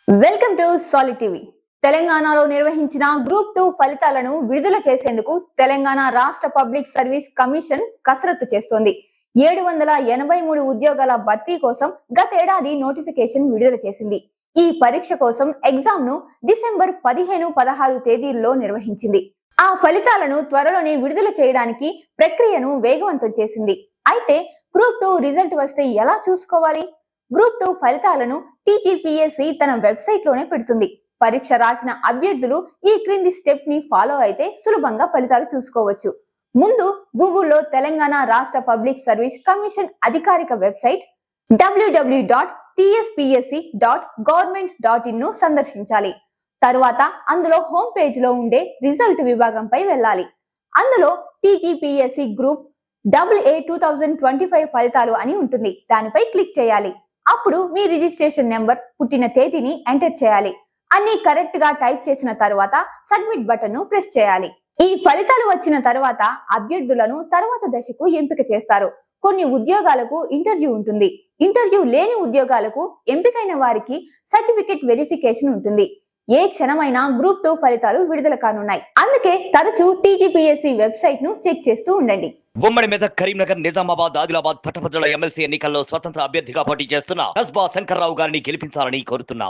Welcome to solid TV. తెలంగాణలో నిర్వహించిన group 2 ఫలితాలను విడుదల చేసేందుకు తెలంగాణ రాష్ట్ర పబ్లిక్ సర్వీస్ కమిషన్ కసరత్తు చేస్తోంది. 783 ఉద్యోగాల భర్తీ కోసం గతేడాది నోటిఫికేషన్ విడుదల చేసింది. ఈ పరీక్ష కోసం ఎగ్జామ్ ను డిసెంబర్ 15, 16 తేదీల్లో నిర్వహించింది. ఆ ఫలితాలను త్వరలోనే విడుదల చేయడానికి ప్రక్రియను వేగవంతం చేసింది. అయితే గ్రూప్ 2 రిజల్ట్ వస్తే ఎలా చూసుకోవాలి? గ్రూప్ 2 ఫలితాలను టీజీపీఎస్సీ తన వెబ్సైట్ లోనే పెడుతుంది. పరీక్ష రాసిన అభ్యర్థులు ఈ క్రింది స్టెప్ ని ఫాలో అయితే సులభంగా ఫలితాలు చూసుకోవచ్చు. ముందు గూగుల్లో తెలంగాణ రాష్ట్ర పబ్లిక్ సర్వీస్ కమిషన్ అధికారిక వెబ్సైట్ www.tspsc.government.in ను సందర్శించాలి. తరువాత అందులో హోమ్ పేజ్ లో ఉండే రిజల్ట్ విభాగంపై వెళ్ళాలి. అందులో టీజీపీఎస్సీ గ్రూప్ AA 2025 ఫలితాలు అని ఉంటుంది. దానిపై క్లిక్ చేయాలి. అప్పుడు మీ రిజిస్ట్రేషన్ నెంబర్, పుట్టిన తేదీని ఎంటర్ చేయాలి. అన్ని కరెక్ట్ గా టైప్ చేసిన తర్వాత సబ్మిట్ బటన్ ను ప్రెస్ చేయాలి. ఈ ఫలితాలు వచ్చిన తర్వాత అభ్యర్థులను తర్వాత దశకు ఎంపిక చేస్తారు. కొన్ని ఉద్యోగాలకు ఇంటర్వ్యూ ఉంటుంది. ఇంటర్వ్యూ లేని ఉద్యోగాలకు ఎంపికైన వారికి సర్టిఫికెట్ వెరిఫికేషన్ ఉంటుంది. ఏ క్షణమైనా గ్రూప్ 2 ఫలితాలు విడుదల కానున్నాయి. అందుకే తరచూ టీజీపీఎస్సీ వెబ్సైట్ ను చెక్ చేస్తూ ఉండండి. ఉమ్మడి మెదక్, కరీంనగర్, నిజామాబాద్, ఆదిలాబాద్ పట్టభద్రుల ఎమ్మెల్సీ ఎన్నికల్లో స్వతంత్ర అభ్యర్థిగా పోటీ చేస్తున్న కస్బా శంకర్రావు గారిని గెలిపించాలని కోరుతున్నాం.